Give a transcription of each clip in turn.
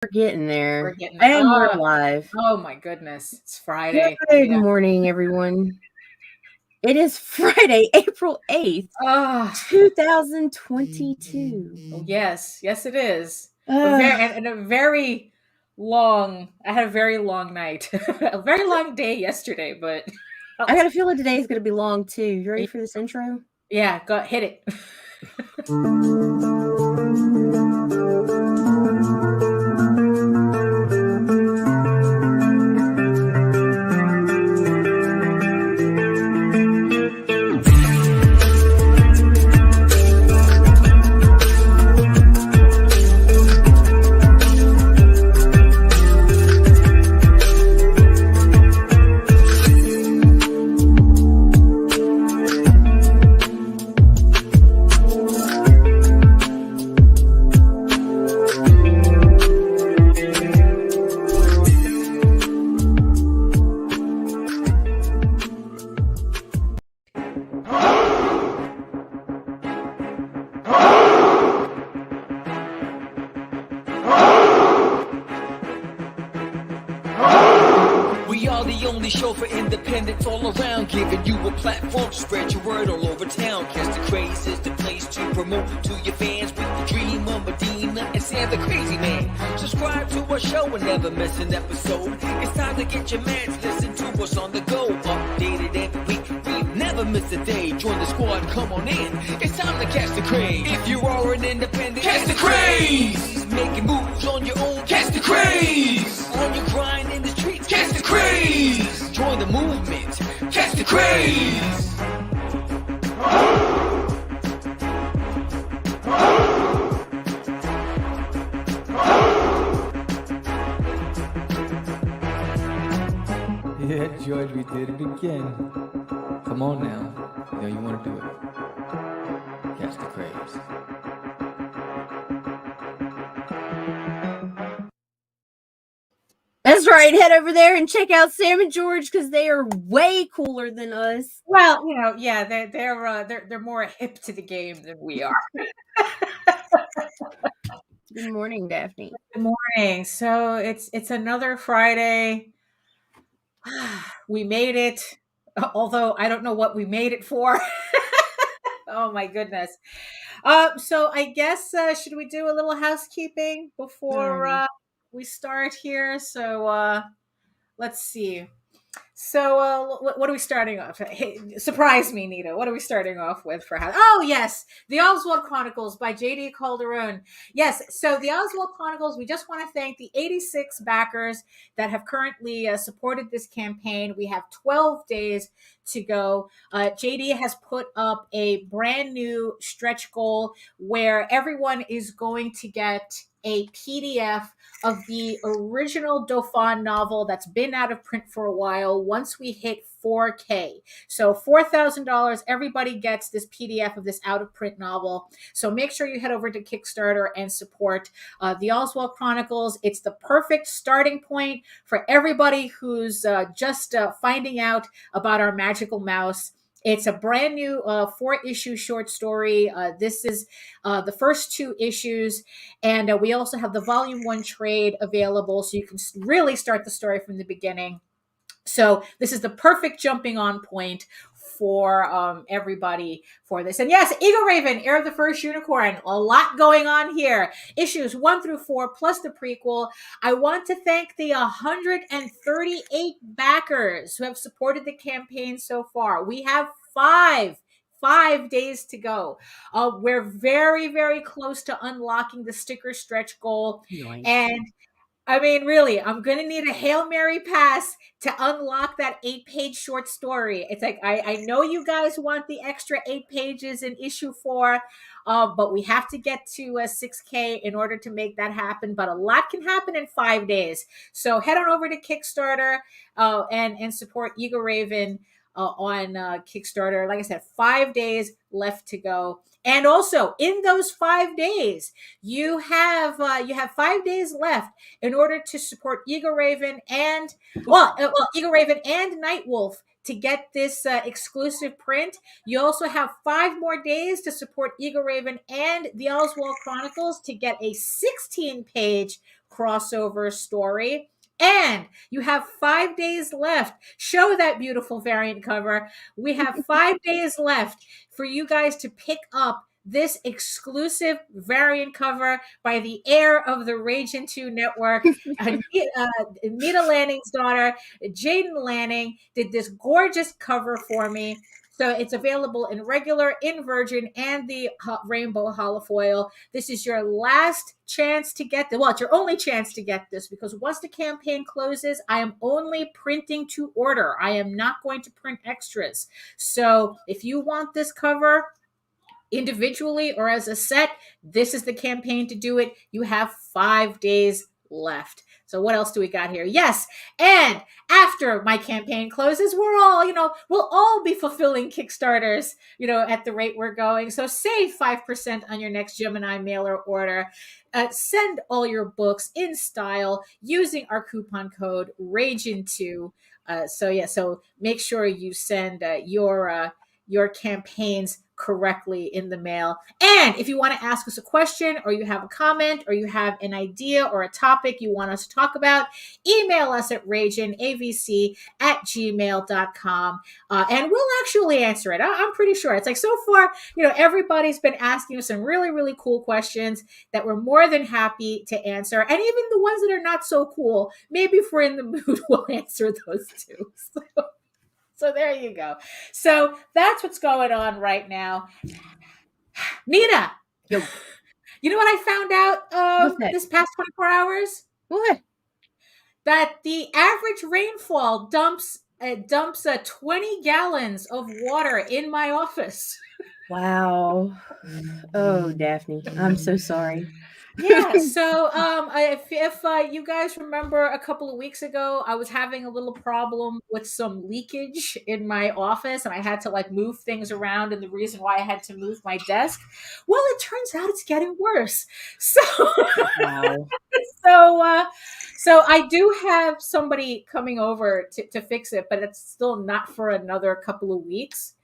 We're getting there. We're getting there. And we're live. Oh my goodness. It's Friday. Good morning, everyone. It is Friday, April 8th, 2022. Yes, it is. And a very long, I had a very long night. A very long day yesterday, but I got a feeling today is going to be long too. You ready for this intro? Yeah, go hit it. Show for independents all around, giving you a platform to spread your word all over town. Catch the Craze is the place to promote to your fans with the dream of Medina and Sam the Crazy Man. Subscribe to our show and never miss an episode. It's time to get your mans, listen to us on the go. Updated every week, we never miss a day. Join the squad, come on in. It's time to catch the Craze. If you are an independent, catch the Craze. Making moves on your own, catch the Craze. On your grind in the streets, catch the Craze. Join the movement, catch the Craze. Yeah, George, we did it again. Come on now. You know you want to do it. Catch the Craze. That's right. Head over there and check out Sam and George because they are way cooler than us. Well, you know, yeah, they're more hip to the game than we are. Good morning, Daphne. Good morning. So it's another Friday. We made it, although I don't know what we made it for. Oh my goodness. So I guess should we do a little housekeeping before we start here? So let's see. So what are we starting off? Hey, surprise me, Nita. What are we starting off with for house? Oh yes, the Oswald Chronicles by J.D. Calderon. Yes, so the Oswald Chronicles. We just want to thank the 86 backers that have currently supported this campaign. We have 12 days to go. JD has put up a brand new stretch goal where everyone is going to get a PDF of the original Dauphin novel that's been out of print for a while once we hit 4K. So $4,000, everybody gets this PDF of this out of print novel. So make sure you head over to Kickstarter and support the Oswald Chronicles. It's the perfect starting point for everybody who's just finding out about our magical mouse. It's a brand new 4-issue short story. This is the first 2 issues. And we also have the volume 1 trade available. So you can really start the story from the beginning. So this is the perfect jumping on point for everybody for this. And yes, Eagle Raven, Heir of the First Unicorn, a lot going on here. Issues 1 through 4 plus the prequel. I want to thank the 138 backers who have supported the campaign so far. We have 5 days to go. We're very, very close to unlocking the sticker stretch goal. Nice. And I mean, really, I'm going to need a Hail Mary pass to unlock that 8-page short story. It's like, I know you guys want the extra 8 pages in issue 4, but we have to get to 6K in order to make that happen. But a lot can happen in 5 days. So head on over to Kickstarter and support Eagle Raven on Kickstarter. Like I said, 5 days left to go. And also, in those 5 days, you have 5 days left in order to support Eagle Raven and Eagle Raven and Nightwolf to get this exclusive print. You also have 5 more days to support Eagle Raven and the Oswald Chronicles to get a 16-page crossover story. And you have 5 days left. Show that beautiful variant cover. We have 5 days left for you guys to pick up this exclusive variant cover by the heir of the Ragin 2 network. Nita Lanning's daughter, Jaden Lanning, did this gorgeous cover for me. So it's available in regular, in virgin, and the rainbow holofoil. This is your last chance to get this. Well, it's your only chance to get this, because once the campaign closes, I am only printing to order. I am not going to print extras. So if you want this cover individually or as a set, this is the campaign to do it. You have 5 days left. So what else do we got here? Yes. And after my campaign closes, we'll all be fulfilling Kickstarters, at the rate we're going. So save 5% on your next Gemini mailer order. Send all your books in style using our coupon code RAGIN2. So make sure you send your campaigns correctly in the mail. And if you want to ask us a question, or you have a comment, or you have an idea or a topic you want us to talk about, email us at raginavc@gmail.com, and we'll actually answer it. I'm pretty sure. It's like, so far, everybody's been asking us some really, really cool questions that we're more than happy to answer. And even the ones that are not so cool, maybe if we're in the mood, we'll answer those too. So there you go. So that's what's going on right now. Nita, Yo. You know what I found out this past 24 hours? What? That the average rainfall dumps 20 gallons of water in my office. Wow. Oh, Daphne, I'm so sorry. Yeah, so if you guys remember, a couple of weeks ago, I was having a little problem with some leakage in my office, and I had to move things around, and the reason why I had to move my desk, well, it turns out it's getting worse. So, Wow. so I do have somebody coming over to fix it, but it's still not for another couple of weeks,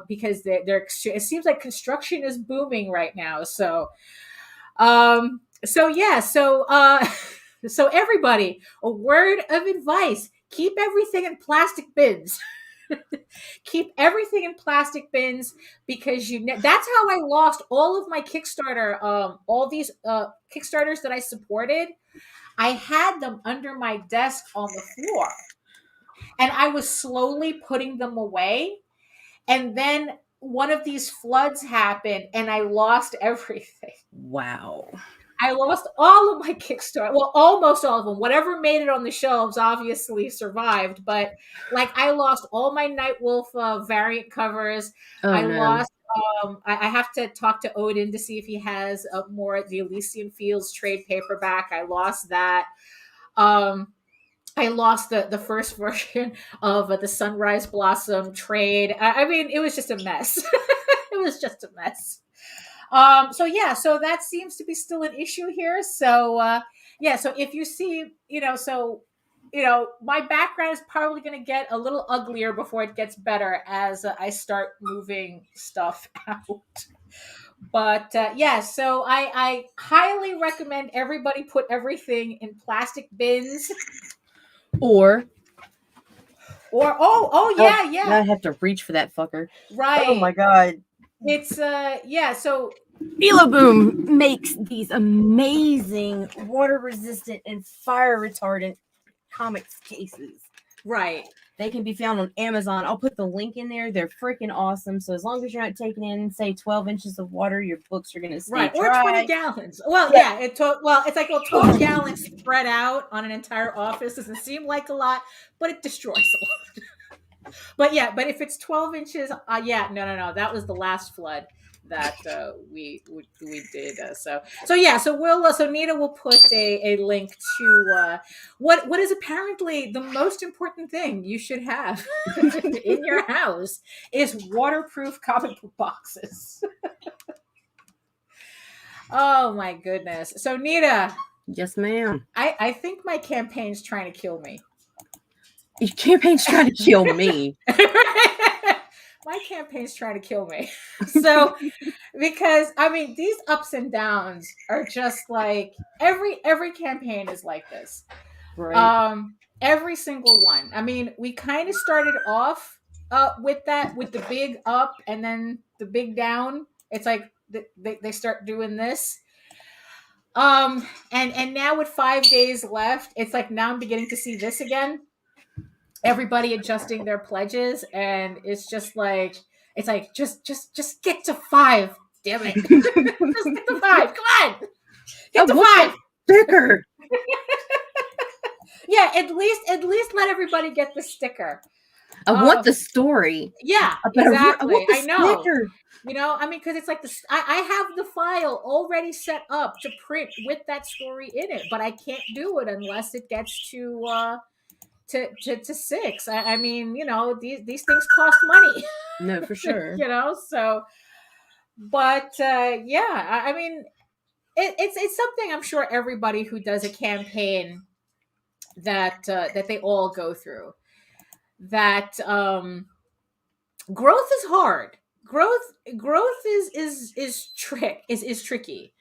because it seems like construction is booming right now. So everybody, a word of advice: keep everything in plastic bins. Keep everything in plastic bins, because that's how I lost all of my Kickstarter, all these Kickstarters that I supported. I had them under my desk on the floor, and I was slowly putting them away. And then one of these floods happened, and I lost everything. Wow. I lost all of my Kickstarter. Well, almost all of them. Whatever made it on the shelves obviously survived. But I lost all my Nightwolf variant covers. Lost. I have to talk to Odin to see if he has more the Elysian Fields trade paperback. I lost that. I lost the first version of the Sunrise Blossom trade. I mean, it was just a mess. It was just a mess. So that seems to be still an issue here. So if you see, my background is probably going to get a little uglier before it gets better as I start moving stuff out. But so I highly recommend everybody put everything in plastic bins. Or yeah. I have to reach for that fucker. Right. Oh my god. It's so Boom makes these amazing water resistant and fire retardant comics cases. Right. They can be found on Amazon. I'll put the link in there. They're freaking awesome. So as long as you're not taking in, say, 12 inches of water, your books are going to stay dry. Or 20 gallons. Well, yeah, it's 12 gallons spread out on an entire office. Doesn't seem like a lot, but it destroys a lot. But if it's 12 inches, no. That was the last flood that we did. So Nita will put a link to what is apparently the most important thing you should have in your house is waterproof comic book boxes. Oh my goodness. So Nita. Yes, ma'am. I think my campaign's trying to kill me. Your campaign's trying to kill me. my campaign's trying to kill me. So, because I mean, these ups and downs are just like every campaign is like this. Right. Every single one. I mean, we kind of started off with the big up and then the big down. It's like they start doing this. And now with 5 days left, it's like now I'm beginning to see this again. Everybody adjusting their pledges, and it's like just get to 5. Damn it. Just get to 5. Come on. Get to 5. Sticker. Yeah, at least let everybody get the sticker. I want the story. Yeah, exactly. I know. Sticker. You know, I mean, because it's like I have the file already set up to print with that story in it, but I can't do it unless it gets to 6. I mean, you know, these things cost money. No, for sure. You know, so, but yeah, I mean, it's something I'm sure everybody who does a campaign that they all go through. That growth is hard. Growth is tricky.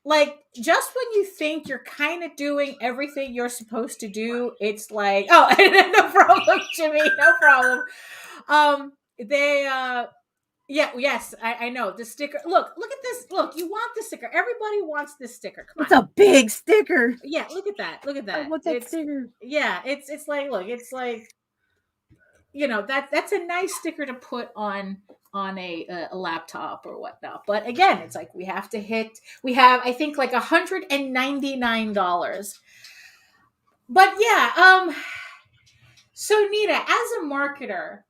Like, just when you think you're kind of doing everything you're supposed to do, it's like, oh, no problem, Jimmy, no problem. Yes, I know the sticker. Look at this. Look, you want the sticker. Everybody wants this sticker. Come on. It's a big sticker. Yeah, look at that. Look at that. What's that sticker? Yeah, it's like, look, it's like, you know, that's a nice sticker to put on a laptop or whatnot. But again, it's like we have I think like $199. But yeah, so Nita, as a marketer,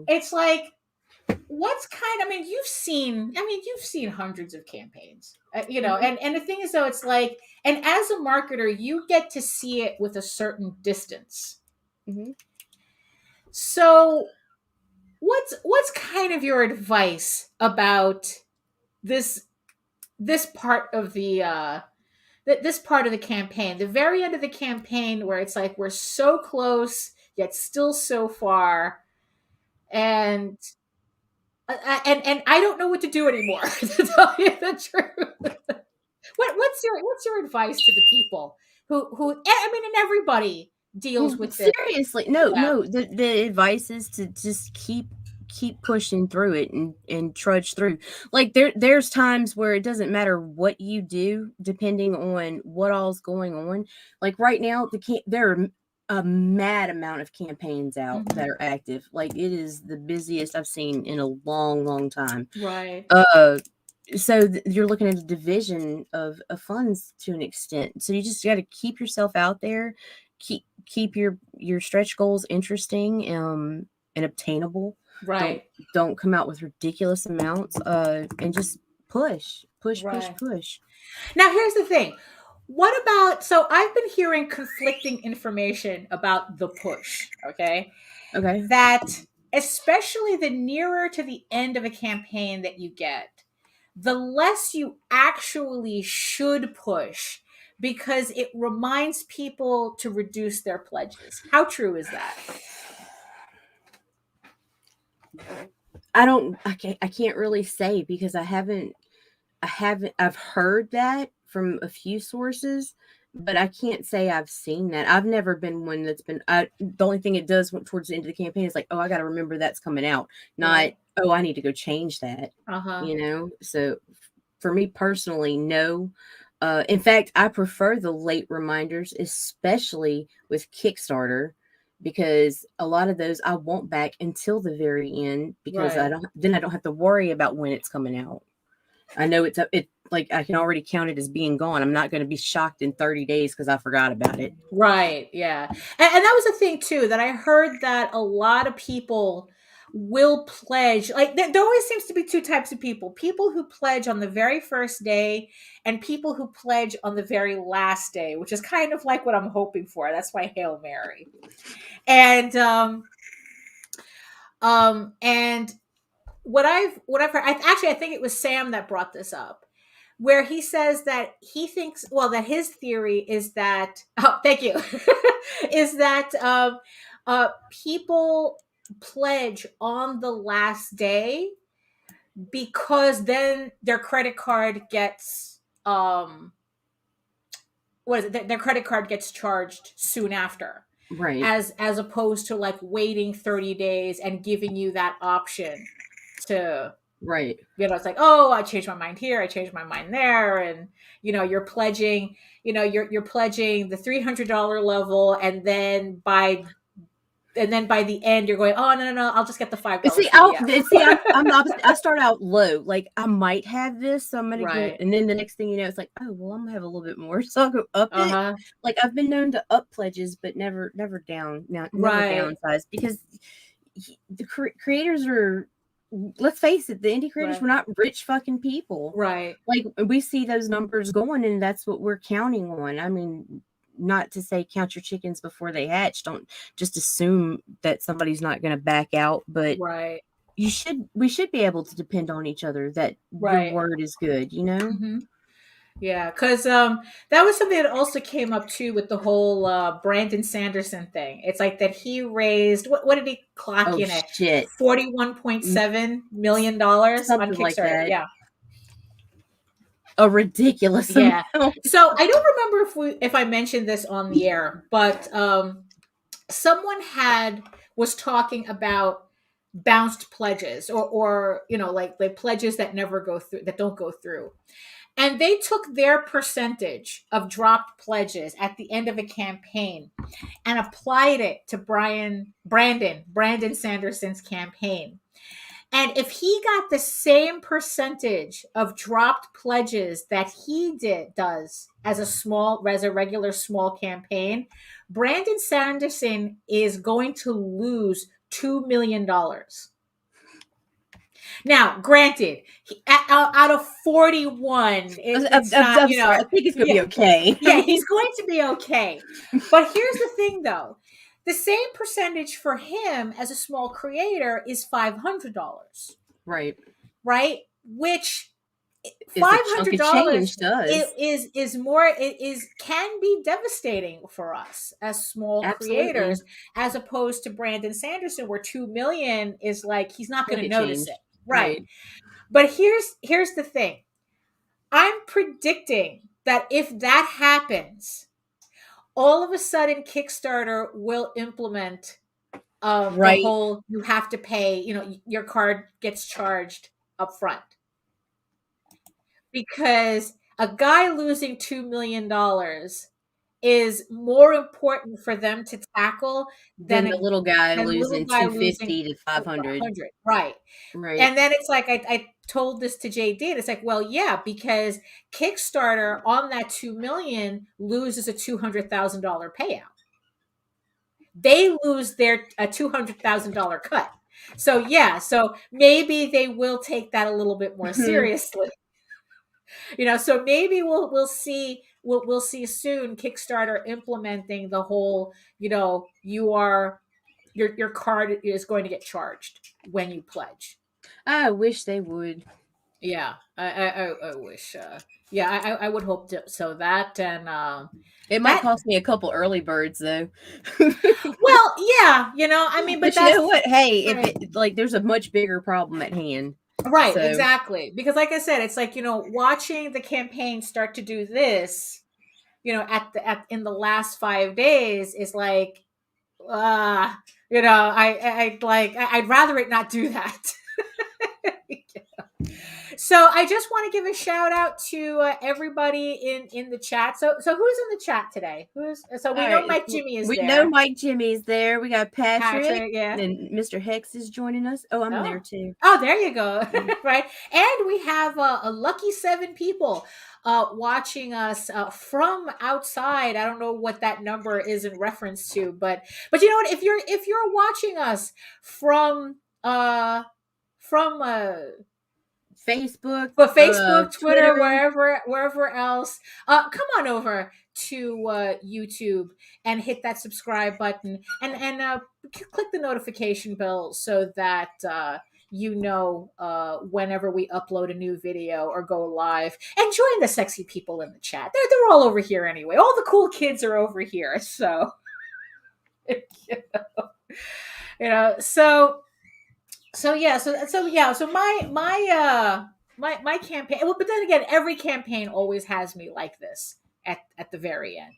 it's like, I mean, you've seen hundreds of campaigns, you know, and the thing is, though, it's like, and as a marketer, you get to see it with a certain distance. Mm-hmm. So what's kind of your advice about this part of the this part of the campaign, the very end of the campaign, where it's like we're so close yet still so far, and I don't know what to do anymore, to tell you the truth. What's your advice to the people who I mean, and everybody deals with this. Seriously, no. The advice is to just keep pushing through it and trudge through. Like there's times where it doesn't matter what you do, depending on what all's going on. Like right now, there are a mad amount of campaigns out that are active. Like, it is the busiest I've seen in a long time. Right. So you're looking at a division of funds to an extent. So you just got to keep yourself out there, keep your stretch goals interesting and obtainable. Right. Don't come out with ridiculous amounts. And just push. Now, here's the thing. What about, so I've been hearing conflicting information about the push, okay? That especially the nearer to the end of a campaign that you get, the less you actually should push, because it reminds people to reduce their pledges. How true is that? I can't really say, because I've heard that from a few sources, but I can't say I've seen that. I've never been one that's been, the only thing it does towards the end of the campaign is like, oh, I got to remember that's coming out. Not, oh, I need to go change that, you know? So for me personally, no. In fact, I prefer the late reminders, especially with Kickstarter, because a lot of those I want back until the very end, because I don't have to worry about when it's coming out. I know it like I can already count it as being gone. I'm not going to be shocked in 30 days because I forgot about it. Right. Yeah. And that was a thing too, that I heard that a lot of people will pledge. Like, there always seems to be two types of people who pledge on the very first day and people who pledge on the very last day, which is kind of like what I'm hoping for. That's my Hail Mary. And what I've heard, I think it was Sam that brought this up, where he says that he thinks, well, that his theory is that, oh, thank you, is that people pledge on the last day, because then their credit card gets their credit card gets charged soon after, Right. as opposed to like waiting 30 days and giving you that option to, Right. it's like, oh, I changed my mind here, I changed my mind there, and you're pledging, you're pledging the $300 level, and then by the end you're going, oh, no, I'll just get the $5 See, PDF. I'm the opposite. I start out low, like I might have this, so I'm gonna Right. get, and then the next thing you know, it's like, oh well, I'm gonna have a little bit more, so I'll go up Uh-huh. it. Like I've been known to up pledges, but never down. Now, never Right. downsize, because the creators are. Let's face it, the indie creators Right. were not rich fucking people. Right. Like we see those numbers going, and that's what we're counting on. I mean, not to say count your chickens before they hatch. Don't just assume that somebody's not going to back out, but Right. we should be able to depend on each other, that Right. your word is good, Mm-hmm. Yeah, because that was something that also came up too with the whole Brandon Sanderson thing. It's like that he raised, what did he clock in at? Shit. $41.7 million on Kickstarter. Like that. Yeah. A ridiculous amount. amount. So I don't remember if I mentioned this on the air, but someone was talking about bounced pledges, or like pledges that never go through, that don't go through. And they took their percentage of dropped pledges at the end of a campaign and applied it to Brandon Sanderson's campaign. And if he got the same percentage of dropped pledges that he does as a regular small campaign, Brandon Sanderson is going to lose $2 million. Now, granted, out of 41, it's not, I'm sorry, I think he's going to be okay. Yeah, he's going to be okay. But here's the thing, though. The same percentage for him as a small creator is $500. Right. Right? Which $500 is more, can be devastating for us as small creators, as opposed to Brandon Sanderson, where $2 million is like, he's not going to notice it. Right. But here's the thing. I'm predicting that if that happens, all of a sudden Kickstarter will implement the whole, you have to pay, your card gets charged up front. Because a guy losing $2 million is more important for them to tackle than the little guy losing $250 to $500. Right. And then it's like, I told this to JD, and it's like, well, yeah, because Kickstarter on that $2 million loses a $200,000 payout. They lose their $200,000 cut. So yeah, so maybe they will take that a little bit more seriously. So maybe we'll see soon Kickstarter implementing the whole, your card is going to get charged when you pledge. I wish they would. Yeah, I wish. I would hope so. That, and it might cost me a couple early birds though. Well, yeah, I mean, but you know what? Hey, if there's a much bigger problem at hand. Right, so. Exactly. Because like I said, it's like, watching the campaign start to do this, in the last 5 days is like, I'd rather it not do that. So I just want to give a shout out to everybody in the chat. So who's in the chat today? We know Mike Jimmy is there. We know Mike Jimmy's there. We got Patrick, yeah. And Mr. Hex is joining us. Oh, I'm there too. Oh, there you go. Right. And we have a lucky 7 people watching us from outside. I don't know what that number is in reference to, but you know what? If you're watching us from Facebook, Twitter, wherever else, come on over to YouTube and hit that subscribe button and click the notification bell so that whenever we upload a new video or go live, and join the sexy people in the chat. They're all over here anyway. All the cool kids are over here, so So my campaign. Well, but then again, every campaign always has me like this at the very end.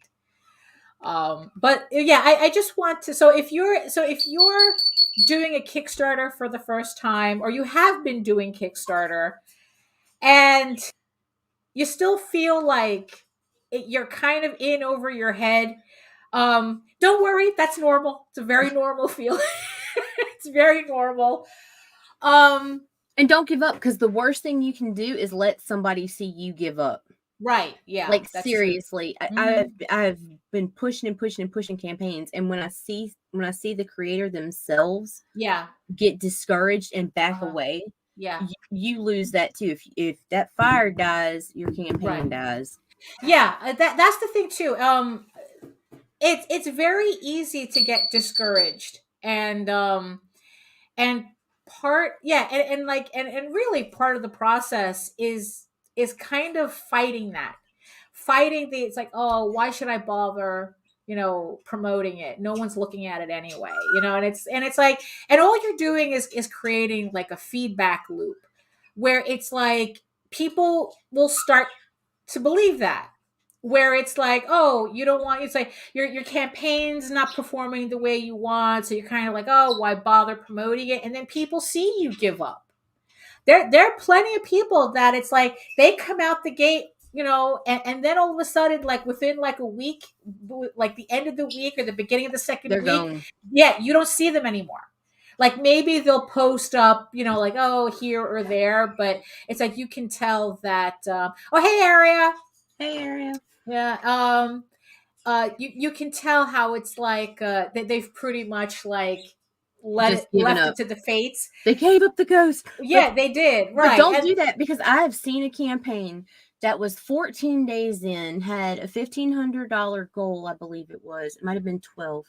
But yeah, I just want to. So if you're doing a Kickstarter for the first time, or you have been doing Kickstarter, and you still feel like you're kind of in over your head, don't worry, that's normal. It's a very normal feeling. It's very normal. And don't give up, because the worst thing you can do is let somebody see you give up. Right. Yeah. Like, that's seriously, true. I've been pushing and pushing and pushing campaigns, and when I see the creator themselves Yeah. get discouraged and back away, Yeah. you lose that too. If that fire dies, your campaign dies. Yeah. That's the thing too. It's very easy to get discouraged, and part and really part of the process is kind of fighting it's like, oh, why should I bother promoting it? No one's looking at it anyway, and it's like, and all you're doing is creating like a feedback loop where it's like people will start to believe that, where it's like, oh, you don't want, it's like your campaign's not performing the way you want, so you're kind of like, oh, why bother promoting it? And then people see you give up. There are plenty of people that it's like they come out the gate, and then all of a sudden, like within like a week, like the end of the week or the beginning of the second They're week, gone. yeah, you don't see them anymore. Like maybe they'll post up, like, oh, here or there, but it's like you can tell that, oh, hey, Aria. Hey, Area. Yeah. You can tell how it's like they've pretty much like left it to the fates. They gave up the ghost. Yeah, they did. Right. But don't do that, because I have seen a campaign that was 14 days in, had a $1,500 goal, I believe it was. It might have been 12.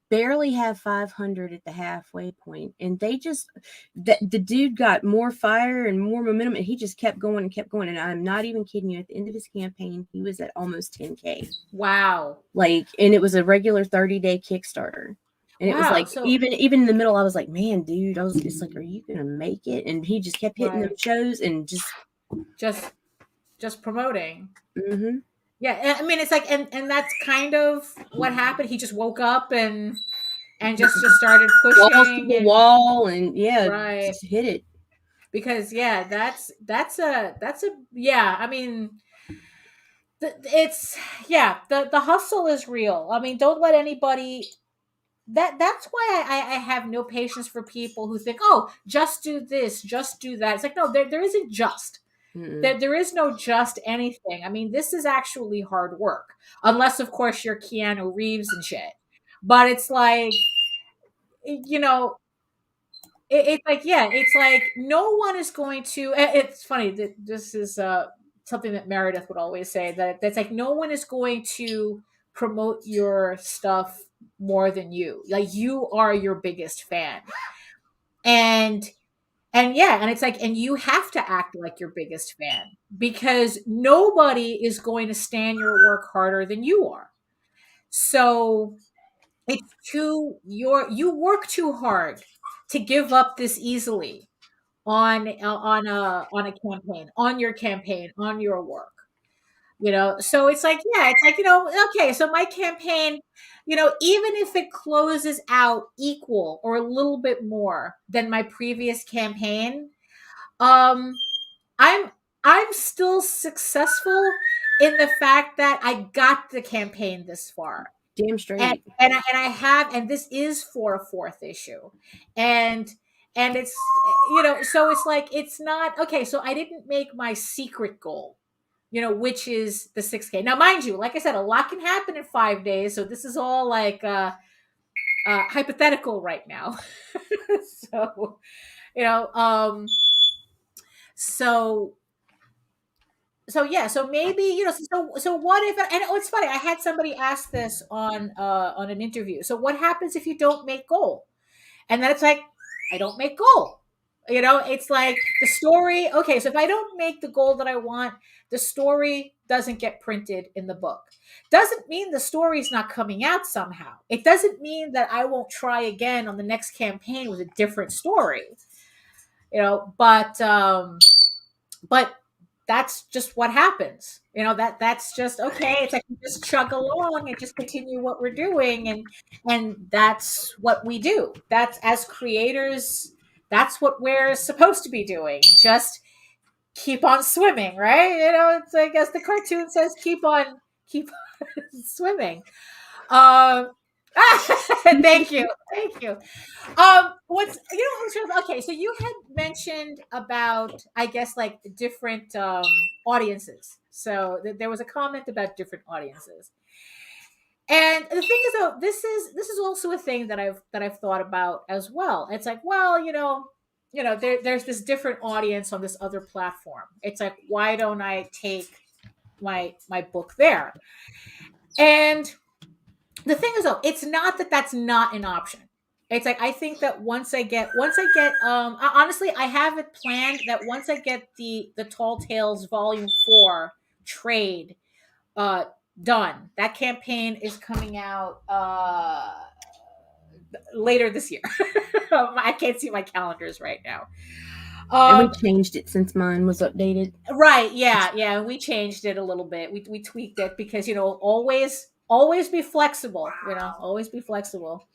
Barely have 500 at the halfway point, and they just the dude got more fire and more momentum, and he just kept going and kept going. And I'm not even kidding you, at the end of his campaign he was at almost 10K. Wow. Like, and it was a regular 30-day Kickstarter, and it was like, so even in the middle I was like, man, dude, I was just like, are you gonna make it? And he just kept hitting them shows and just promoting. Mm-hmm. Yeah, I mean, it's like, and that's kind of what happened. He just woke up and just started pushing the wall, and just hit it. Because that's a yeah. I mean, it's the hustle is real. I mean, don't let anybody. That's why I have no patience for people who think, oh, just do this, just do that. It's like, no, there isn't just. There is no just anything. I mean, this is actually hard work, unless of course you're Keanu Reeves and shit. But it's like, it's like, it's like no one is going to. It's funny that this is something that Meredith would always say, that's like, no one is going to promote your stuff more than you. Like, you are your biggest fan, and it's like, and you have to act like your biggest fan, because nobody is going to stand your work harder than you are. So you work too hard to give up this easily on a campaign, on your campaign, on your work. So it's like, okay, so my campaign, even if it closes out equal or a little bit more than my previous campaign, I'm still successful in the fact that I got the campaign this far. Damn straight. And I have, and this is for a 4th issue, and it's, so it's like, it's not okay. So I didn't make my secret goal, which is the 6K. Now, mind you, like I said, a lot can happen in 5 days. So this is all like hypothetical right now. So, so maybe, so what if, and it's funny, I had somebody ask this on an interview. So what happens if you don't make goal? And then it's like, I don't make goal. It's like the story. Okay, so if I don't make the goal that I want, the story doesn't get printed in the book. Doesn't mean the story's not coming out somehow. It doesn't mean that I won't try again on the next campaign with a different story, but that's just what happens. That's just okay. It's like we just chug along and just continue what we're doing, and that's what we do. That's, as creators, that's what we're supposed to be doing. Just keep on swimming, right? It's like, as the cartoon says, keep on swimming. Thank you. Okay, so you had mentioned about, I guess, like different audiences. So there was a comment about different audiences. And the thing is, though, this is also a thing that I've thought about as well. It's like, well, there's this different audience on this other platform. It's like, why don't I take my book there? And the thing is, though, it's not that that's not an option. It's like, I think that once I get honestly, I have it planned that once I get the Tall Tales Volume 4 trade done, that campaign is coming out later this year. I can't see my calendars right now. And we changed it since mine was updated. Right. Yeah. We changed it a little bit. We tweaked it because, always be flexible, always be flexible.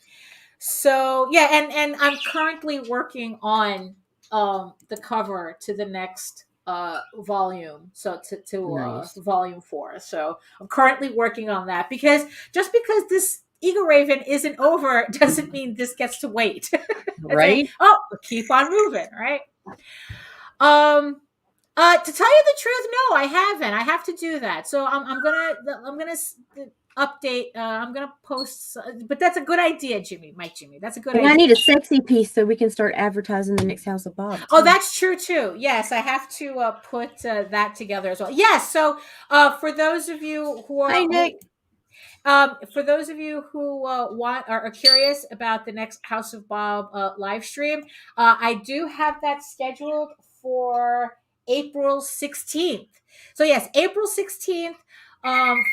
So yeah. And I'm currently working on the cover to the next volume. So to Nice. Volume 4. So I'm currently working on that, because just because this Eagle Raven isn't over doesn't mean this gets to wait. Right? We'll keep on moving, right? To tell you the truth, no, I haven't. I have to do that. So I'm gonna update. I'm gonna post. But that's a good idea, Jimmy. That's a good idea. I need a sexy piece so we can start advertising the next House of Bob. Oh, that's true too. Yes, I have to put that together as well. Yes. So for those of you who are, Hi, Nick. for those of you who are curious about the next House of Bob live stream, I do have that scheduled for April 16th. So yes, April 16th,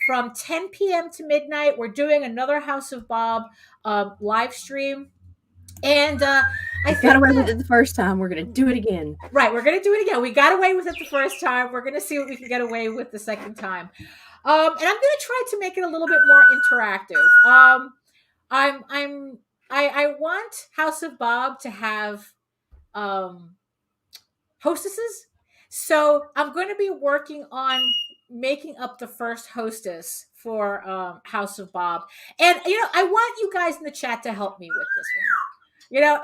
from 10 p.m. to midnight, we're doing another House of Bob live stream. And I got away with it the first time. We're going to do it again. Right, we're going to do it again. We got away with it the first time. We're going to see what we can get away with the second time. And I'm going to try to make it a little bit more interactive. I want House of Bob to have hostesses. So I'm going to be working on making up the first hostess for House of Bob. And, I want you guys in the chat to help me with this one.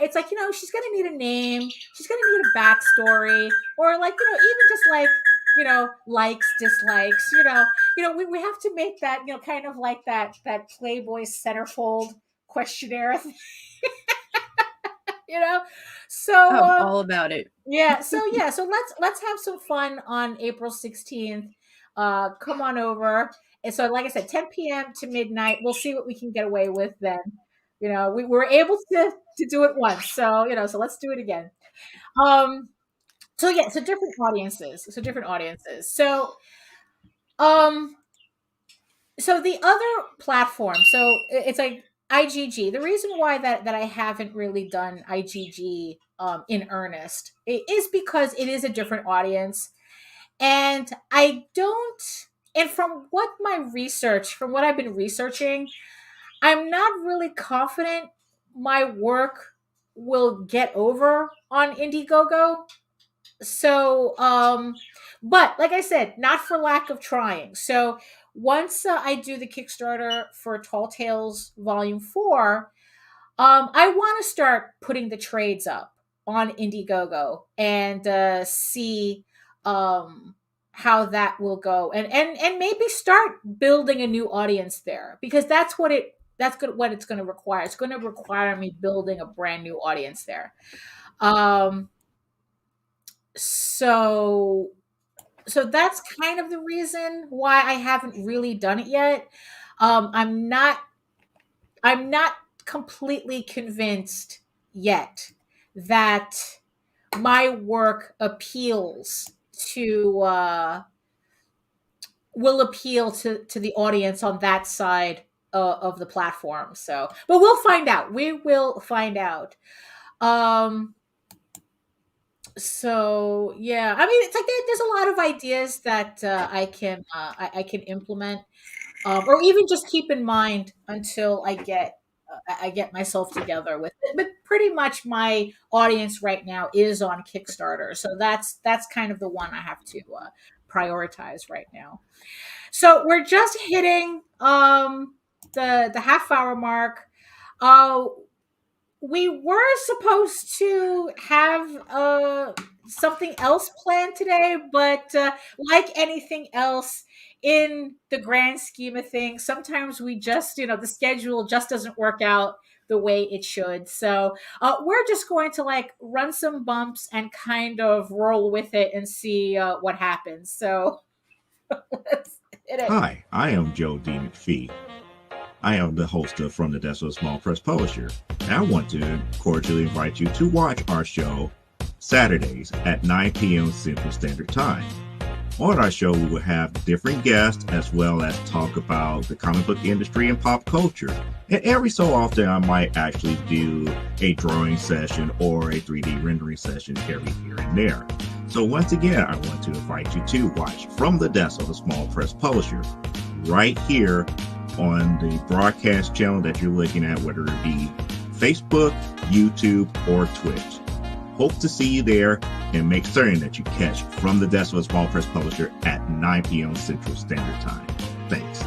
It's like, she's going to need a name. She's going to need a backstory, or like, even just like, likes, dislikes, we have to make that, kind of like that Playboy centerfold questionnaire thing. So I'm all about it. So let's have some fun on April 16th. Come on over. And so, like I said, 10 p.m. to midnight. We'll see what we can get away with then. We were able to do it once, so so let's do it again. So different audiences. So the other platform, so it's like IGG. The reason why that I haven't really done IGG in earnest is because it is a different audience, and from what I've been researching, I'm not really confident my work will get over on Indiegogo. So, but like I said, not for lack of trying. So once I do the Kickstarter for Tall Tales Volume 4, I want to start putting the trades up on Indiegogo and see how that will go, and maybe start building a new audience there, because that's what it's going to require. It's going to require me building a brand new audience there. So that's kind of the reason why I haven't really done it yet. I'm not completely convinced yet that my work appeals to will appeal to the audience on that side of the platform. So, but we'll find out. We will find out. So yeah, I mean, it's like there's a lot of ideas that I can implement, or even just keep in mind until I get myself together with it. But pretty much my audience right now is on Kickstarter, so that's kind of the one I have to prioritize right now. So we're just hitting the half hour mark. Uh, we were supposed to have something else planned today, but like anything else in the grand scheme of things, sometimes we just, the schedule just doesn't work out the way it should. So we're just going to like run some bumps and kind of roll with it and see what happens. So let's hit it. Hi, I am Joe D. McPhee. I am the host of From the Desk of a Small Press Publisher, and I want to cordially invite you to watch our show Saturdays at 9 p.m. Central Standard Time. On our show, we will have different guests as well as talk about the comic book industry and pop culture. And every so often, I might actually do a drawing session or a 3D rendering session every here and there. So once again, I want to invite you to watch From the Desk of a Small Press Publisher right here on the broadcast channel that you're looking at, whether it be Facebook, YouTube, or Twitch. Hope to see you there, and make certain that you catch From the Desk of a Small Press Publisher at 9 p.m. Central Standard Time. Thanks.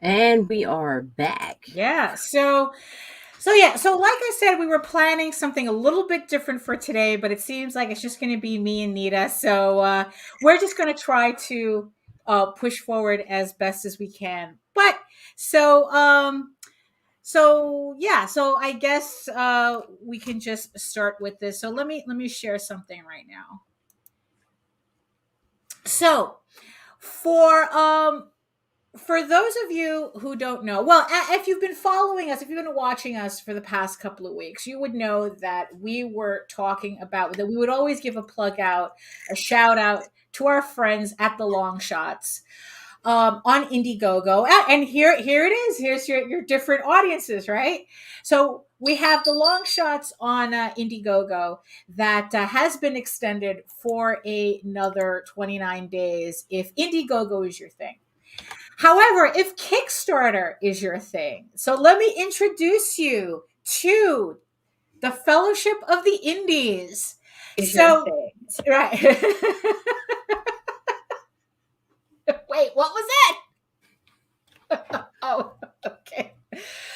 And we are back. Yeah. So like I said, we were planning something a little bit different for today, but it seems like it's just going to be me and Nita. So we're just going to try to push forward as best as we can. But so I guess we can just start with this. So let me share something right now. So for those of you who don't know, well, if you've been following us, if you've been watching us for the past couple of weeks, you would know that we were talking about that we would always give a shout out to our friends at the LONGSHOTS on Indiegogo. And here it is. Here's your different audiences, right? So we have the LONGSHOTS on Indiegogo that has been extended for another 29 days if Indiegogo is your thing. However, if Kickstarter is your thing, so let me introduce you to the Fellowship of the Indies. So, right. Wait, what was that? Oh, okay.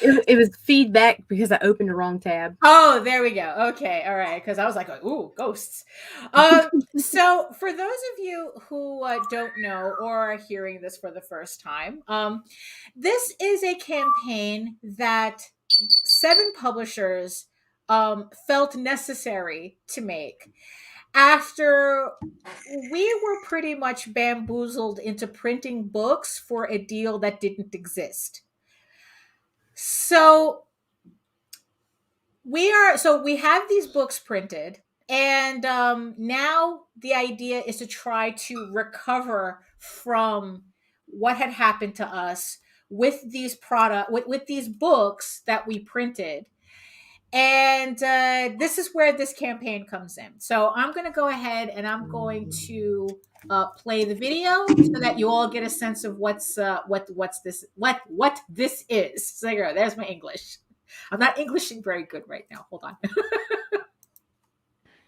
It was feedback because I opened the wrong tab. Oh, there we go. Okay, all right. Because I was like, ooh, ghosts. So for those of you who don't know or are hearing this for the first time, this is a campaign that 7 publishers felt necessary to make after we were pretty much bamboozled into printing books for a deal that didn't exist. So we have these books printed, and now the idea is to try to recover from what had happened to us with these with these books that we printed. And this is where this campaign comes in. So I'm going to go ahead and I'm going to play the video so that you all get a sense of what this is. So there's my English. I'm not Englishing very good right now. Hold on.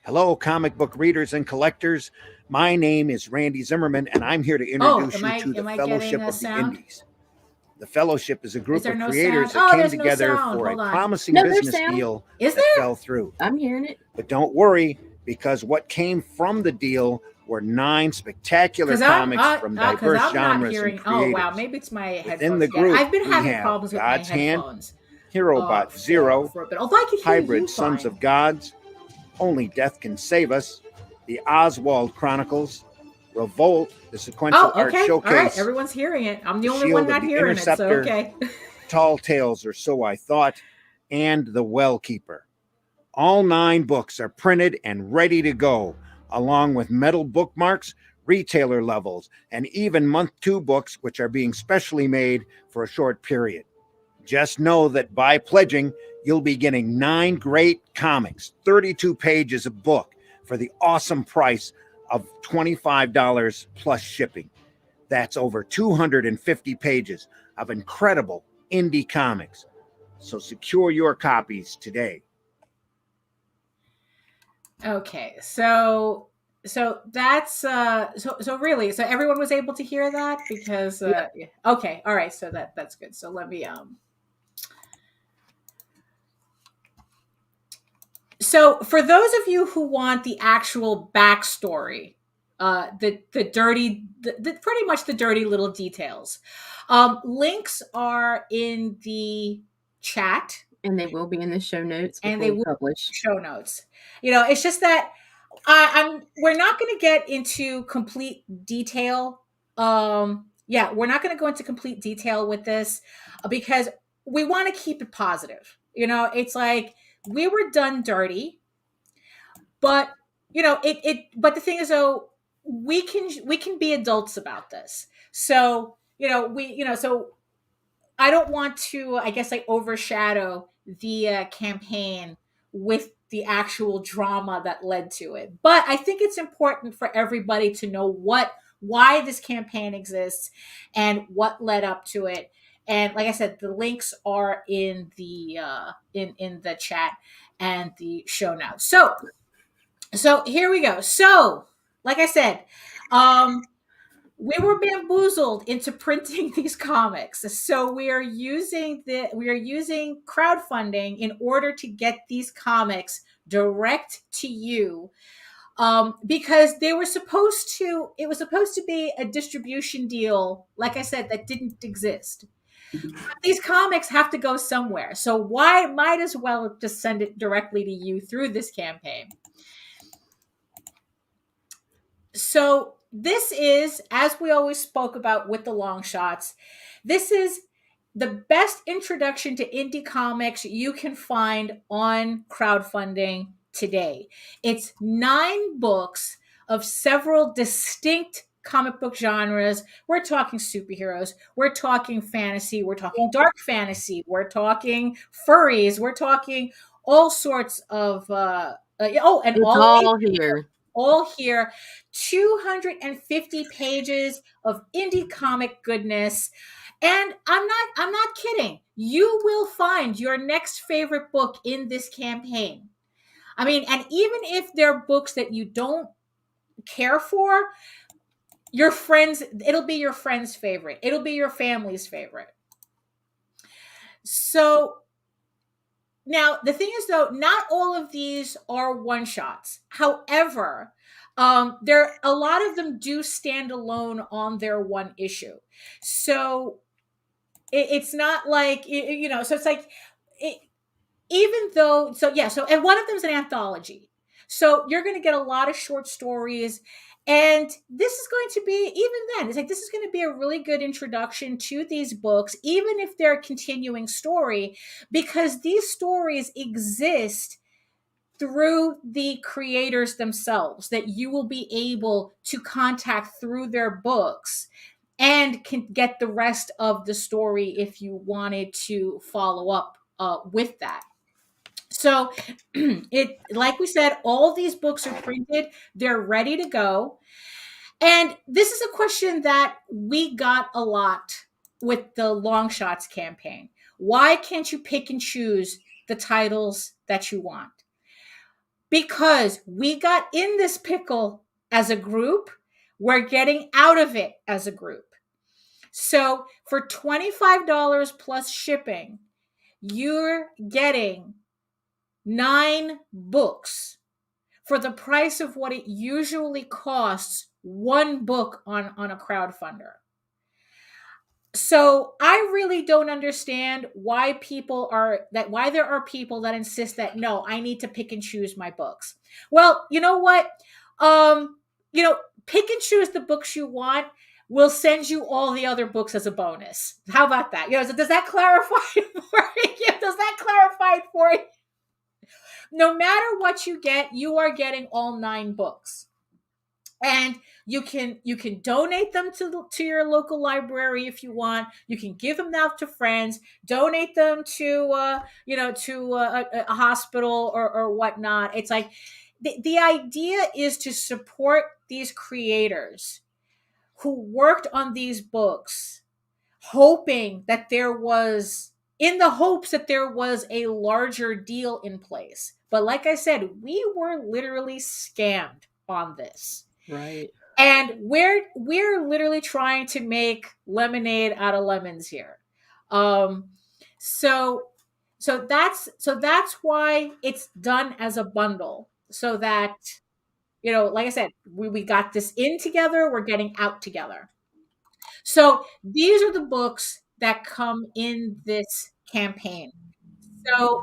Hello, comic book readers and collectors. My name is Randy Zimmerman, and I'm here to introduce you to the Fellowship of the Indies. The Fellowship is a group of creators that came together for a promising business deal that fell through. I'm hearing it. But don't worry, because what came from the deal were 9 spectacular comics from diverse genres and creators. Oh, wow. Maybe it's my headphones. Within the group, I've been having have problems with God's my Hand, headphones. Herobot Zero, Hybrid you Sons fine. of Gods, Only Death Can Save Us, The Oswald Chronicles, Revolt, the sequential art showcase. All right, everyone's hearing it. I'm the only Shield one of not the hearing it, so Interceptor, okay. Tall Tales, or So I Thought, and The Well Keeper. All 9 books are printed and ready to go, along with metal bookmarks, retailer levels, and even month 2 books, which are being specially made for a short period. Just know that by pledging, you'll be getting 9 great comics, 32 pages a book, for the awesome price of $25 plus shipping. That's over 250 pages of incredible indie comics. So secure your copies today. Okay, so that's so really, so everyone was able to hear that because yeah. Okay, all right, so that's good. So let me So for those of you who want the actual backstory, the pretty much the dirty little details, links are in the chat, and they will be in the show notes. And they will publish show notes. It's just that we're not going to get into complete detail. We're not going to go into complete detail with this because we want to keep it positive. It's like we were done dirty, but but the thing is, though, we can be adults about this. So so I don't want to, I guess, like overshadow the campaign with the actual drama that led to it. But I think it's important for everybody to know why this campaign exists and what led up to it. And like I said, the links are in the in the chat and the show notes. So here we go. So, like I said, we were bamboozled into printing these comics. So we are using crowdfunding in order to get these comics direct to you. Because it was supposed to be a distribution deal, like I said, that didn't exist. These comics have to go somewhere. So might as well just send it directly to you through this campaign. So this is, as we always spoke about with the long shots, this is the best introduction to indie comics you can find on crowdfunding today. It's 9 books of several distinct comic book genres. We're talking superheroes, we're talking fantasy, we're talking dark fantasy, we're talking furries, we're talking all sorts of all here. All here, 250 pages of indie comic goodness. And I'm not kidding. You will find your next favorite book in this campaign. I mean, and even if they're books that you don't care for, it'll be your friend's favorite. It'll be your family's favorite. So now, the thing is, though, not all of these are one-shots. However, a lot of them do stand alone on their one issue. So it's not like, so it's like, and one of them is an anthology. So you're going to get a lot of short stories. And this is going to be, even then, it's like this is going to be a really good introduction to these books, even if they're a continuing story, because these stories exist through the creators themselves that you will be able to contact through their books and can get the rest of the story if you wanted to follow up with that. So it, like we said, all these books are printed, they're ready to go. And this is a question that we got a lot with the Long Shots campaign. Why can't you pick and choose the titles that you want? Because we got in this pickle as a group, we're getting out of it as a group. So for $25 plus shipping, you're getting 9 books for the price of what it usually costs one book on a crowdfunder. So I really don't understand why there are people that insist that no, I need to pick and choose my books. Well, you know what? Pick and choose the books you want. We'll send you all the other books as a bonus. How about that? Does that clarify it for you? Does that clarify it for you? No matter what you get, you are getting all 9 books. And you can donate them to your local library if you want. You can give them out to friends, donate them to a hospital or whatnot. It's like the idea is to support these creators who worked on these books, in the hopes that there was a larger deal in place. But like I said, we were literally scammed on this. Right. And we're literally trying to make lemonade out of lemons here. So that's why it's done as a bundle. So that, like I said, we got this in together, we're getting out together. So these are the books that come in this campaign. So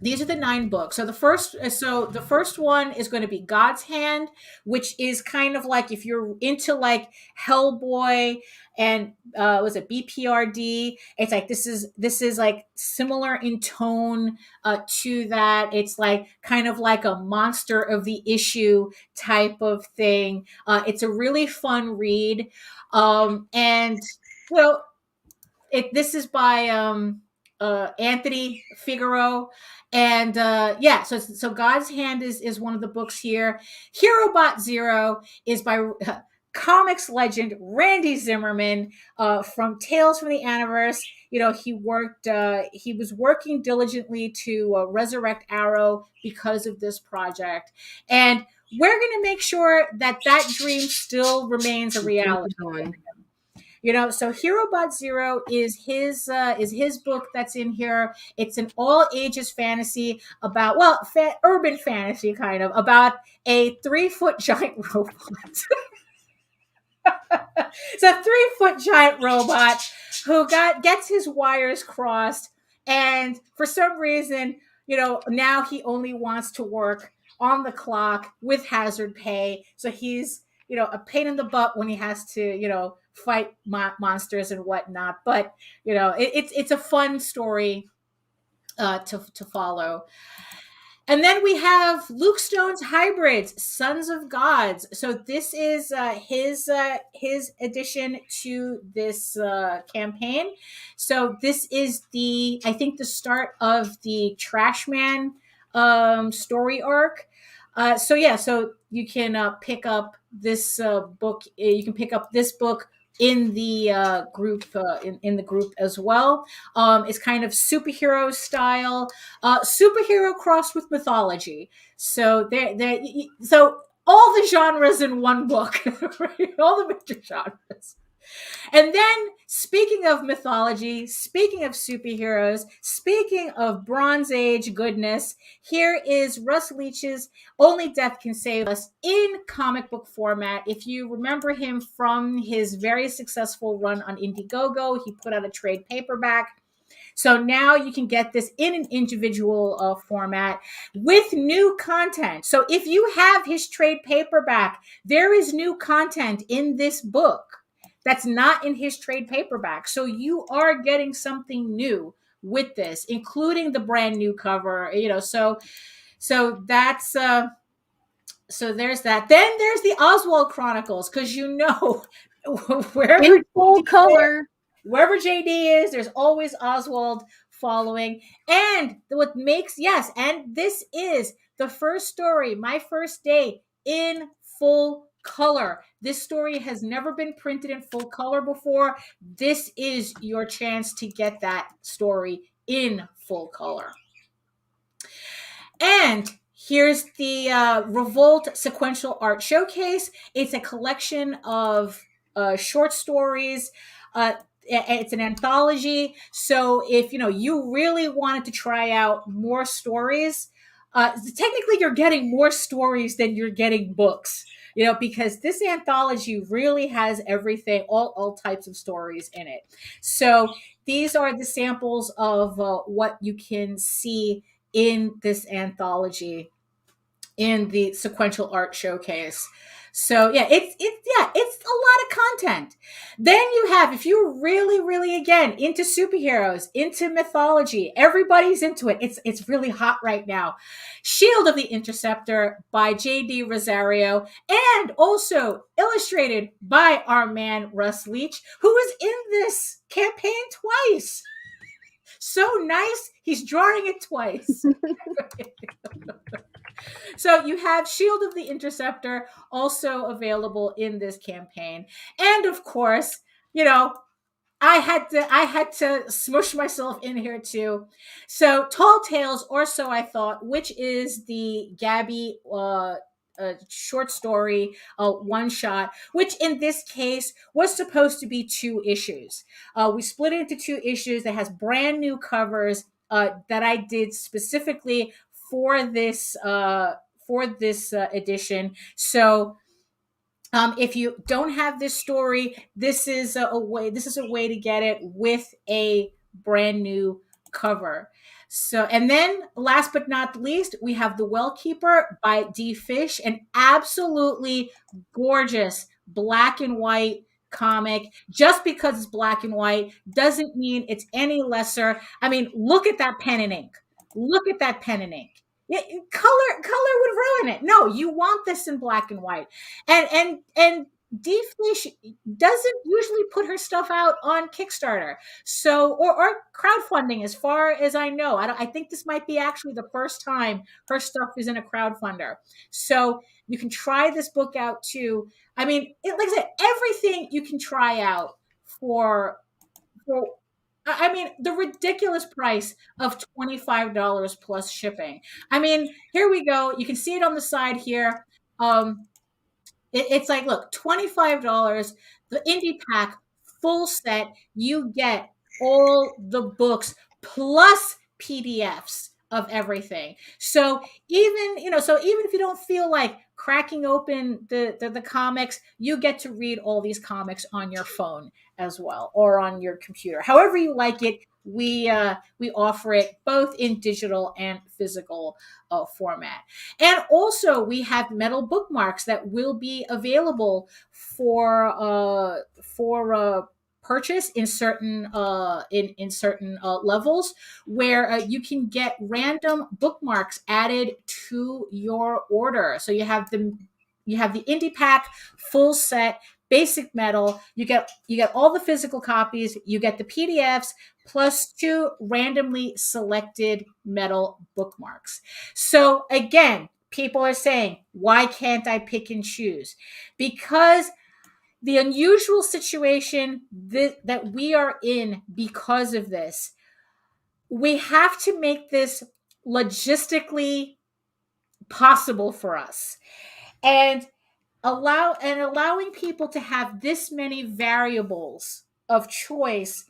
these are the 9 books. So the first one is going to be God's Hand, which is kind of like if you're into like Hellboy and was it BPRD? It's like this is like similar in tone to that. It's like kind of like a monster of the issue type of thing. It's a really fun read, and this is by Anthony Figaro. And so God's Hand is one of the books here. HeroBot Zero is by comics legend Randy Zimmerman from Tales from the Aniverse. He was working diligently to resurrect Arrow because of this project. And we're going to make sure that dream still remains a reality. So HeroBot Zero is his book that's in here. It's an all ages fantasy about, urban fantasy kind of, about a 3-foot giant robot. It's a 3-foot giant robot who gets his wires crossed, and for some reason, now he only wants to work on the clock with hazard pay. So he's a pain in the butt when he has to fight monsters and whatnot, but it's a fun story to follow. And then we have Luke Stone's Hybrids, Sons of Gods. So this is his addition to this campaign. So this is I think the start of the Trashman story arc. So you can pick up this book. You can pick up this book in the group in the group as well. It's kind of superhero style, superhero crossed with mythology. So so all the genres in one book, right? All the major genres. And then, speaking of mythology, speaking of superheroes, speaking of Bronze Age goodness, here is Russ Leach's Only Death Can Save Us in comic book format. If you remember him from his very successful run on Indiegogo, he put out a trade paperback. So now you can get this in an individual format with new content. So if you have his trade paperback, there is new content in this book that's not in his trade paperback. So you are getting something new with this, including the brand new cover, so that's, so there's that. Then there's the Oswald Chronicles, because wherever in full color. Wherever JD is, there's always Oswald following. And what makes, yes, and this is the first story, My First Day, in full color. This story has never been printed in full color before. This is your chance to get that story in full color. And here's the Revolt Sequential Art Showcase. It's a collection of short stories. It's an anthology. So if you really wanted to try out more stories, technically you're getting more stories than you're getting books. Because this anthology really has everything, all types of stories in it. So these are the samples of what you can see in this anthology in the Sequential Art Showcase. So yeah, it's a lot of content. Then you have, if you're really again into superheroes, into mythology, everybody's into it. It's really hot right now. Shield of the Interceptor by J.D. Rosario, and also illustrated by our man Russ Leach, who was in this campaign twice. So nice, he's drawing it twice. So you have Shield of the Interceptor also available in this campaign. And of course, I had to smush myself in here too. So Tall Tales, or So I Thought, which is the Gabby short story one shot, which in this case was supposed to be 2 issues. We split it into 2 issues that has brand new covers that I did specifically for this edition. So if you don't have this story, this is a way to get it with a brand new cover. So, and then last but not least, we have The Well Keeper by D. Fish, an absolutely gorgeous black and white comic. Just because it's black and white doesn't mean it's any lesser. I mean, look at that pen and ink. Look at that pen and ink. Yeah, color would ruin it. No, you want this in black and white. And D Fish doesn't usually put her stuff out on Kickstarter, so or crowdfunding, as far as I know. I think this might be actually the first time her stuff is in a crowdfunder. So you can try this book out too. I mean, like I said, everything you can try out for the ridiculous price of $25 plus shipping. I mean, here we go. You can see it on the side here. It's like, look, $25, the indie pack, full set. You get all the books plus PDFs of everything. So even if you don't feel like cracking open the comics, you get to read all these comics on your phone as well, or on your computer. However you like it, we offer it both in digital and physical format. And also we have metal bookmarks that will be available for purchase in certain levels, where you can get random bookmarks added to your order. So you have the indie pack full set, basic metal. You get all the physical copies, you get the PDFs plus 2 randomly selected metal bookmarks. So again, people are saying, why can't I pick and choose? Because the unusual situation that we are in because of this, we have to make this logistically possible for us. And allowing people to have this many variables of choice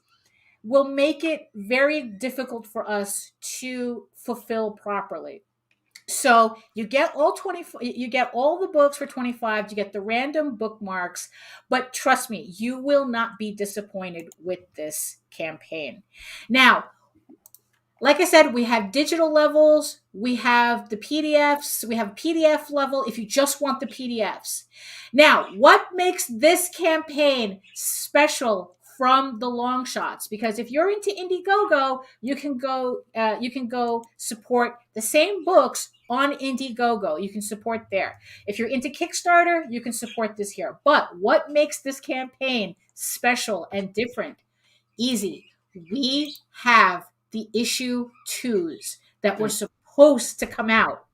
will make it very difficult for us to fulfill properly. So you get all the books for $25, you get the random bookmarks, but trust me, you will not be disappointed with this campaign. Now, like I said, we have digital levels, we have the PDFs, we have PDF level if you just want the PDFs. Now, what makes this campaign special from the long shots? Because if you're into Indiegogo, you can go support the same books on Indiegogo. You can support there. If you're into Kickstarter, you can support this here. But what makes this campaign special and different? Easy. We have the issue 2s that were supposed to come out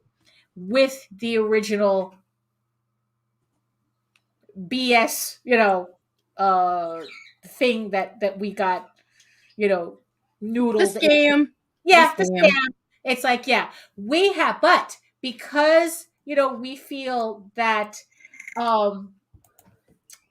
with the original BS, thing that we got, The noodled. scam. Yeah, The the scam. scam. It's like, yeah, we have, but because, we feel that,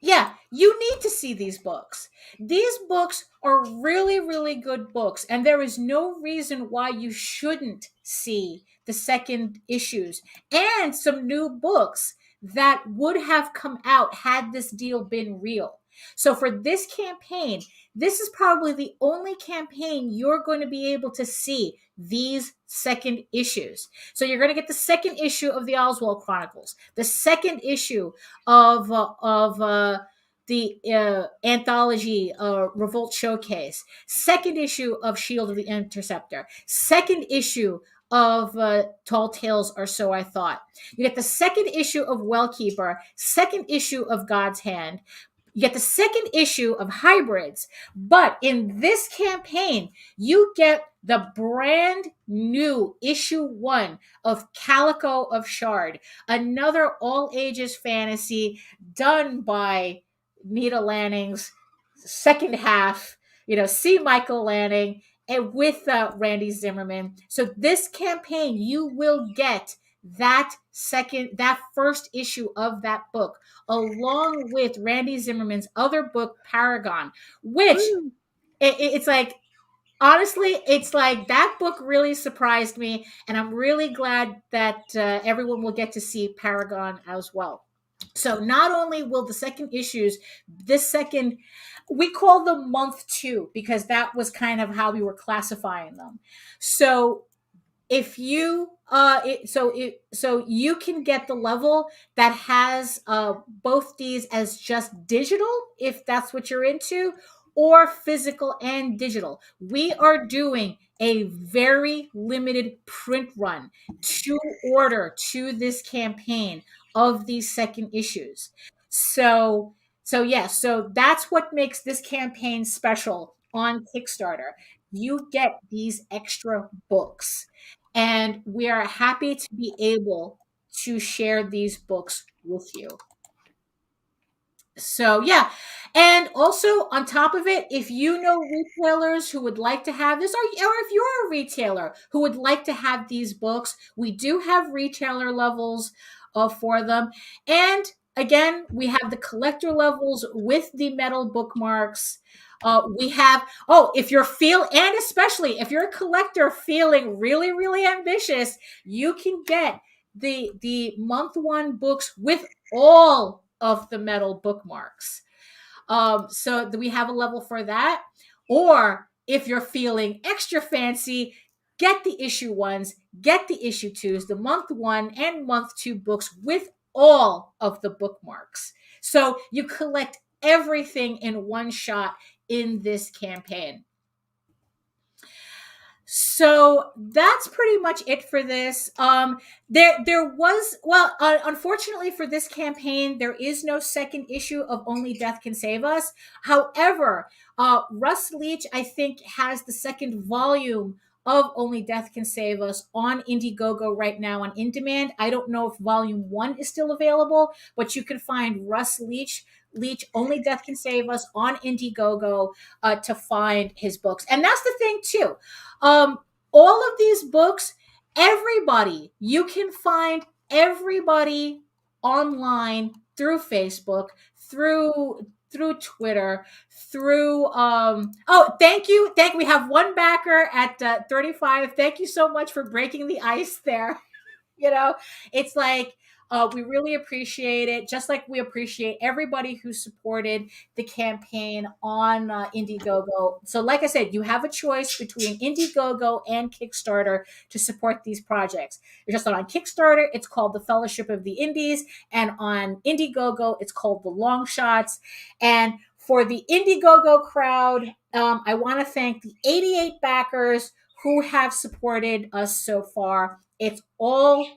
yeah, you need to see these books. These books are really, really good books, and there is no reason why you shouldn't see the second issues and some new books that would have come out had this deal been real. So for this campaign, this is probably the only campaign you're going to be able to see these second issues. So you're going to get the second issue of the Oswald Chronicles, the second issue of the anthology Revolt Showcase, second issue of Shield of the Interceptor, second issue of Tall Tales or So I Thought. You get the second issue of Wellkeeper, second issue of God's Hand. You get the second issue of Hybrids. But in this campaign, you get the brand new issue 1 of Calico of Shard, another all ages fantasy done by Nita Lanning's second half, C. Michael Lanning, and with Randy Zimmerman. So this campaign, you will get that first issue of that book, along with Randy Zimmerman's other book, Paragon, which it's like, honestly, it's like that book really surprised me, and I'm really glad that everyone will get to see Paragon as well. So not only will the second issues, we call them month 2 because that was kind of how we were classifying them. So if you so you can get the level that has both these as just digital, if that's what you're into, or physical and digital. We are doing a very limited print run to order to this campaign of these second issues. So that's what makes this campaign special on Kickstarter. You get these extra books, and we are happy to be able to share these books with you. So yeah, and also on top of it, if you know retailers who would like to have this, or if you're a retailer who would like to have these books, we do have retailer levels for them. And again, we have the collector levels with the metal bookmarks. We have, and especially if you're a collector feeling really, really ambitious, you can get the month 1 books with all of the metal bookmarks. So we have a level for that. Or if you're feeling extra fancy, get the issue 1s, get the issue 2s, the month 1 and month 2 books with all of the bookmarks. So you collect everything in one shot in this campaign. So that's pretty much it for this. Unfortunately for this campaign, there is no second issue of Only Death Can Save Us. However, Russ Leach, I think, has the second volume of Only Death Can Save Us on Indiegogo right now on In Demand. I don't know if volume 1 is still available, but you can find Russ Leach, Only Death Can Save Us on Indiegogo to find his books. And that's the thing too. All of these books, you can find everybody online through Facebook, through Twitter, through thank you. We have one backer at 35. Thank you so much for breaking the ice there. It's like, we really appreciate it, just like we appreciate everybody who supported the campaign on Indiegogo. So like I said, you have a choice between Indiegogo and Kickstarter to support these projects. It's just on Kickstarter, it's called the Fellowship of the Indies, and on Indiegogo, it's called the LONGSHOTS. And for the Indiegogo crowd, I want to thank the 88 backers who have supported us so far. It's all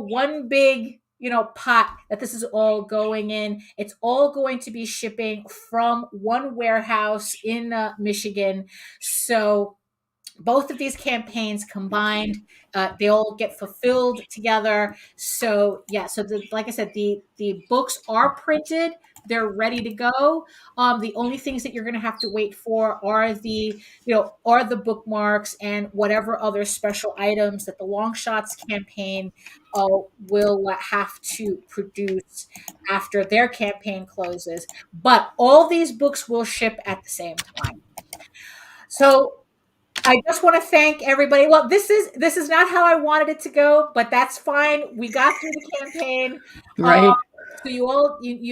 one big, pot that this is all going in. It's all going to be shipping from one warehouse in Michigan. So both of these campaigns combined, they all get fulfilled together. So yeah, so like I said, the books are printed. They're ready to go. The only things that you're going to have to wait for are the bookmarks and whatever other special items that the LONGSHOTS campaign will have to produce after their campaign closes. But all these books will ship at the same time. So I just want to thank everybody. Well, this is not how I wanted it to go, but that's fine. We got through the campaign. Right. So you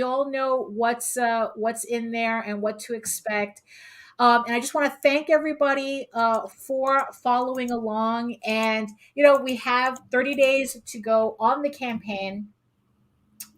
all know what's in there and what to expect. And I just want to thank everybody for following along. And we have 30 days to go on the campaign.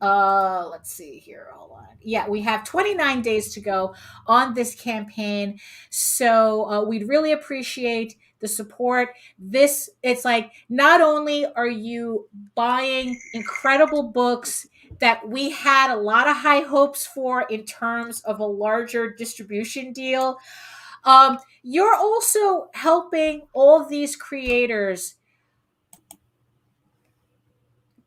Let's see here. Hold on. Yeah, we have 29 days to go on this campaign. So we'd really appreciate the support. It's like, not only are you buying incredible books that we had a lot of high hopes for in terms of a larger distribution deal, you're also helping all these creators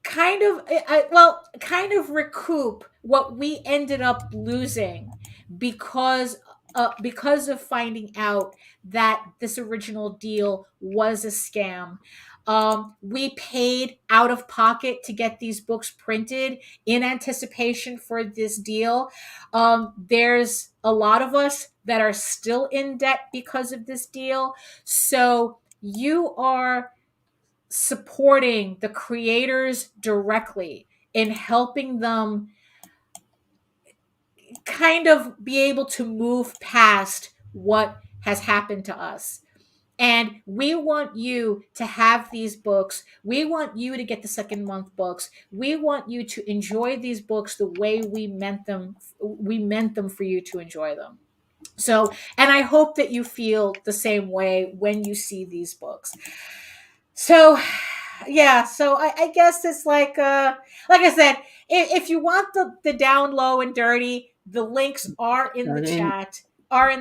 kind of recoup what we ended up losing because of finding out that this original deal was a scam. We paid out of pocket to get these books printed in anticipation for this deal. There's a lot of us that are still in debt because of this deal. So you are supporting the creators directly in helping them kind of be able to move past what has happened to us. And we want you to have these books. We want you to get the second month books. We want you to enjoy these books the way we meant them. We meant them for you to enjoy them. So, and I hope that you feel the same way when you see these books. So, yeah, so I guess it's like I said, if you want the down low and dirty, the links are in the chat. But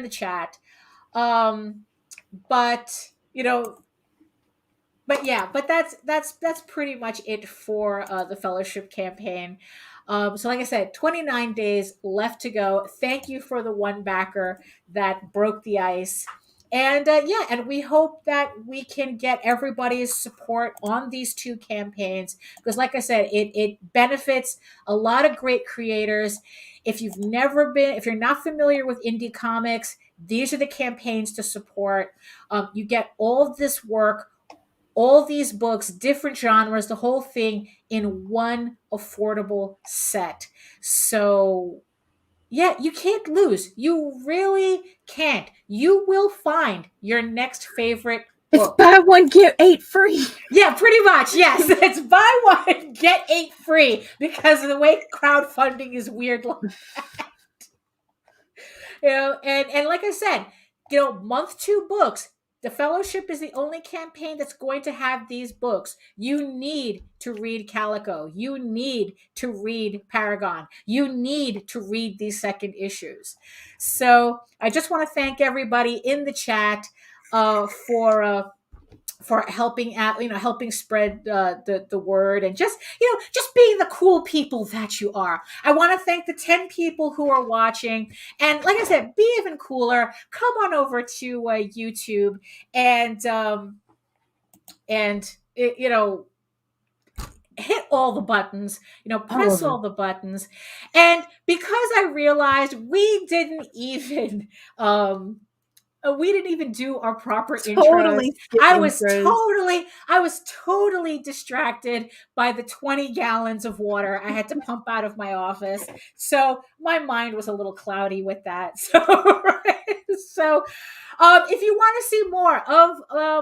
that's pretty much it for the fellowship campaign. So like I said, 29 days left to go. Thank you for the one backer that broke the ice. And and we hope that we can get everybody's support on these two campaigns, because like I said, it benefits a lot of great creators. If you're not familiar with indie comics, these are the campaigns to support. You get all of this work, all these books, different genres, the whole thing in one affordable set. So yeah, you can't lose. You really can't. You will find your next favorite book. It's buy one, get 8 free. Yeah, pretty much. Yes. It's buy one, get 8 free, because of the way crowdfunding is weird like that. And like I said, month 2 books. The Fellowship is the only campaign that's going to have these books. You need to read Calico. You need to read Paragon. You need to read these second issues. So I just want to thank everybody in the chat for helping out, helping spread the word, and just being the cool people that you are. I want to thank the 10 people who are watching, and like I said, be even cooler. Come on over to YouTube and hit all the buttons, press all the buttons. And because I realized we didn't even do our proper intros. I was totally distracted by the 20 gallons of water I had to pump out of my office. So my mind was a little cloudy with that. So if you want to see more of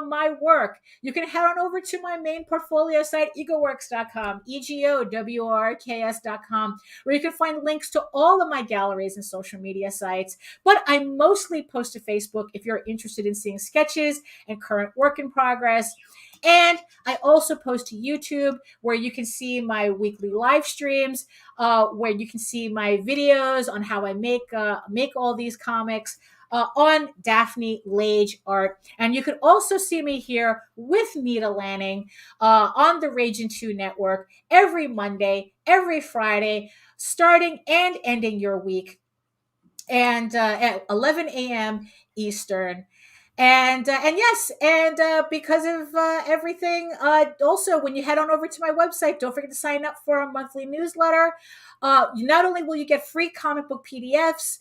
my work, you can head on over to my main portfolio site, egoworks.com, EGOWORKS.com, where you can find links to all of my galleries and social media sites. But I mostly post to Facebook if you're interested in seeing sketches and current work in progress. And I also post to YouTube, where you can see my weekly live streams, where you can see my videos on how I make all these comics. On Daphne Lage Art. And you could also see me here with Nita Lanning on the Ragin 2 network every Monday, every Friday, starting and ending your week, and at 11 a.m. Eastern. And yes, and because of everything, also when you head on over to my website, don't forget to sign up for a monthly newsletter. Not only will you get free comic book PDFs,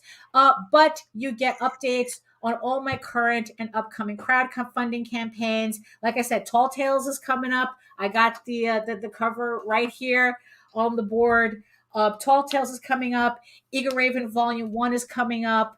but you get updates on all my current and upcoming crowdfunding campaigns. Like I said, Tall Tales is coming up. I got the cover right here on the board. Tall Tales is coming up. Eager Raven Volume 1 is coming up.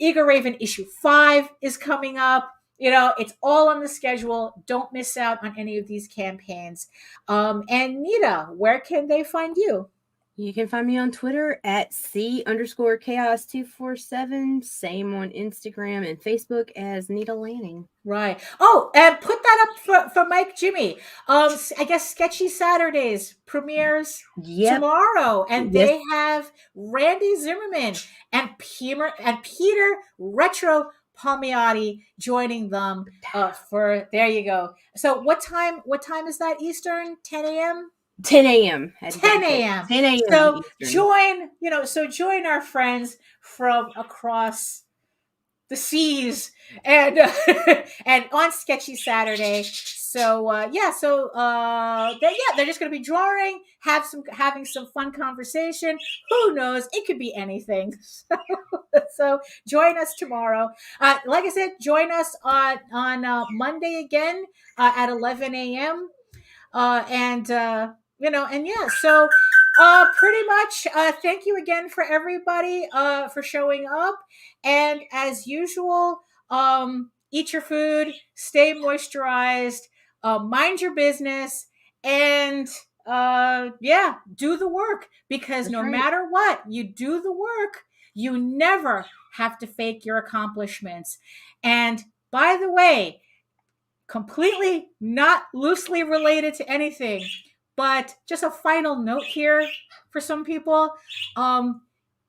Eager Raven issue 5 is coming up. It's all on the schedule. Don't miss out on any of these campaigns. And Nita, where can they find you? You can find me on Twitter at C_chaos247. Same on Instagram and Facebook as Nita Lanning. Right. Oh, and put that up for Mike Jimmy. I guess Sketchy Saturdays premieres tomorrow, and they have Randy Zimmerman and Peter Retro Palmiotti joining them for. There you go. So what time is that Eastern? 10 a.m. 10 a.m. 10 a.m. 10 a.m. So Eastern. join our friends from across the seas and and on Sketchy Saturday. So they're just going to be drawing, having some fun conversation. Who knows? It could be anything. So join us tomorrow. Like I said, join us on Monday again at 11 a.m. So pretty much thank you again for everybody for showing up, and as usual, eat your food, stay moisturized, mind your business, and do the work, because no matter what, you do the work. You never have to fake your accomplishments. And by the way, completely not loosely related to anything, but just a final note here for some people.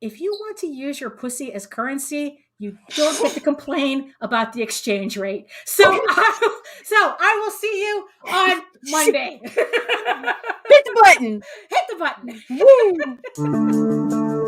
If you want to use your pussy as currency, you don't get to complain about the exchange rate. So I will see you on Monday. Hit the button. Hit the button. Woo.